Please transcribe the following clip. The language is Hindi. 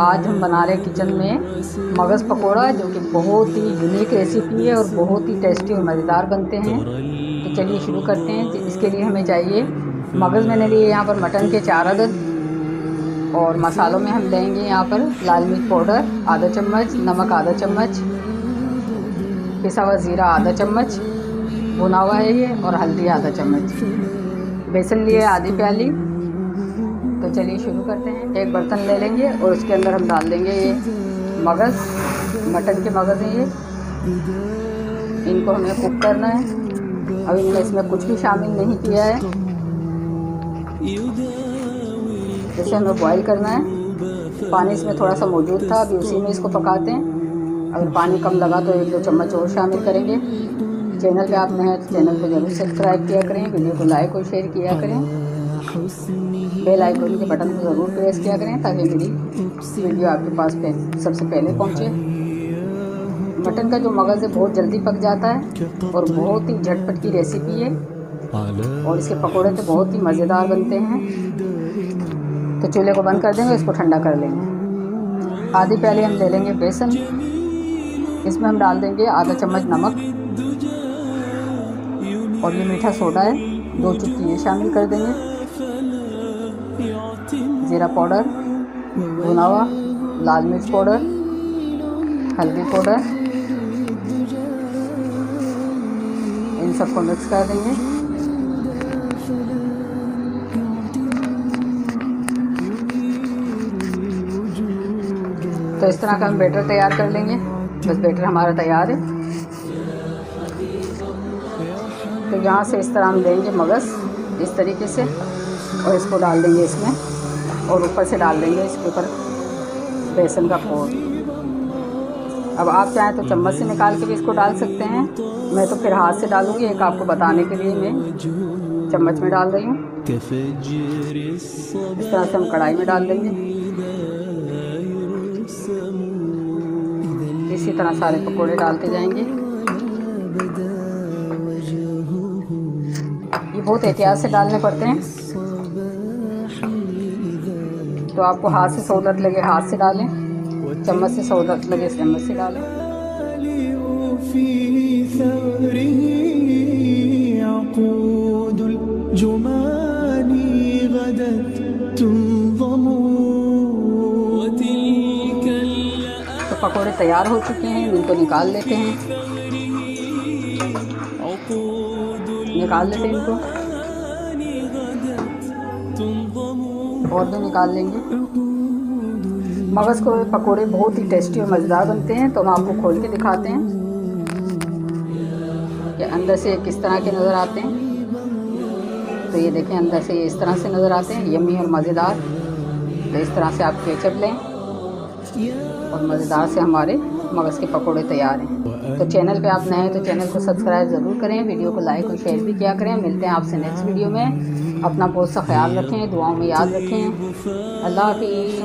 आज हम बना रहे हैं किचन में मगज़ पकोड़ा, जो कि बहुत ही यूनिक रेसिपी है और बहुत ही टेस्टी और मज़ेदार बनते हैं। तो चलिए शुरू करते हैं। इसके लिए हमें चाहिए मगज़। मैंने लिए यहाँ पर मटन के 4 अदद। और मसालों में हम लेंगे यहाँ पर लाल मिर्च पाउडर आधा चम्मच, नमक आधा चम्मच, पिसा हुआ ज़ीरा आधा चम्मच भुना हुआ है ये, और हल्दी आधा चम्मच। बेसन लिए आधी प्याली। तो चलिए शुरू करते हैं। एक बर्तन ले लेंगे और उसके अंदर हम डाल देंगे ये मगज़, मटन के मगज़ हैं ये। इनको हमें कुक करना है। अब इनमें इसमें कुछ भी शामिल नहीं किया है, इसे हमें बॉईल करना है। पानी इसमें थोड़ा सा मौजूद था, अभी उसी में इसको पकाते हैं। अगर पानी कम लगा तो 1-2 चम्मच और शामिल करेंगे। चैनल पे आप नए हैं तो चैनल को ज़रूर सब्सक्राइब किया करें, वीडियो को लाइक और शेयर किया करें, बेल आइकन के बटन को ज़रूर प्रेस किया करें ताकि मेरी वीडियो आपके पास सबसे पहले पहुंचे। मटन का जो मगज़ है बहुत जल्दी पक जाता है और बहुत ही झटपट की रेसिपी है, और इसके पकोड़े तो बहुत ही मज़ेदार बनते हैं। तो चूल्हे को बंद कर देंगे, इसको ठंडा कर लेंगे। आधी प्याली हम ले लेंगे बेसन। इसमें हम डाल देंगे आधा चम्मच नमक, और ये मीठा सोडा है 2 चुटकी ये शामिल कर देंगे। ज़ीरा पाउडर, भुना हुआ लाल मिर्च पाउडर, हल्दी पाउडर, इन सबको मिक्स कर देंगे। तो इस तरह का हम बैटर तैयार कर लेंगे। बस बैटर हमारा तैयार है। तो यहाँ से इस तरह हम लेंगे मगज़ इस तरीके से, और इसको डाल देंगे इसमें, और ऊपर से डाल देंगे इसके ऊपर बेसन का घोल। अब आप चाहें तो चम्मच से निकाल के भी इसको डाल सकते हैं। मैं तो फिर हाथ से डालूँगी, एक आपको बताने के लिए मैं चम्मच में डाल रही हूँ। इस तरह से हम कढ़ाई में डाल देंगे। इसी तरह सारे पकोड़े डालते जाएंगे। ये बहुत एहतियात से डालने पड़ते हैं, तो आपको हाथ से सहूलत लगे हाथ से डालें, चम्मच से सहूलत लगे चम्मच से डालें। तो पकोड़े तैयार हो चुके हैं, इनको निकाल लेते हैं। इनको और भी निकाल लेंगे। मगज़ को पकोड़े बहुत ही टेस्टी और मज़ेदार बनते हैं। तो हम आपको खोल के दिखाते हैं कि अंदर से किस तरह के नज़र आते हैं। तो ये देखें, अंदर से ये इस तरह से नज़र आते हैं, यम्मी और मज़ेदार। तो इस तरह से आप केचप लें और मज़ेदार से हमारे मगज़ के पकोड़े तैयार हैं। तो चैनल पे आप नए हैं तो चैनल को सब्सक्राइब ज़रूर करें, वीडियो को लाइक और शेयर भी किया करें। मिलते हैं आपसे नेक्स्ट वीडियो में। अपना बहुत सा ख्याल रखें, दुआओं में याद रखें। अल्लाह हाफ़िज़।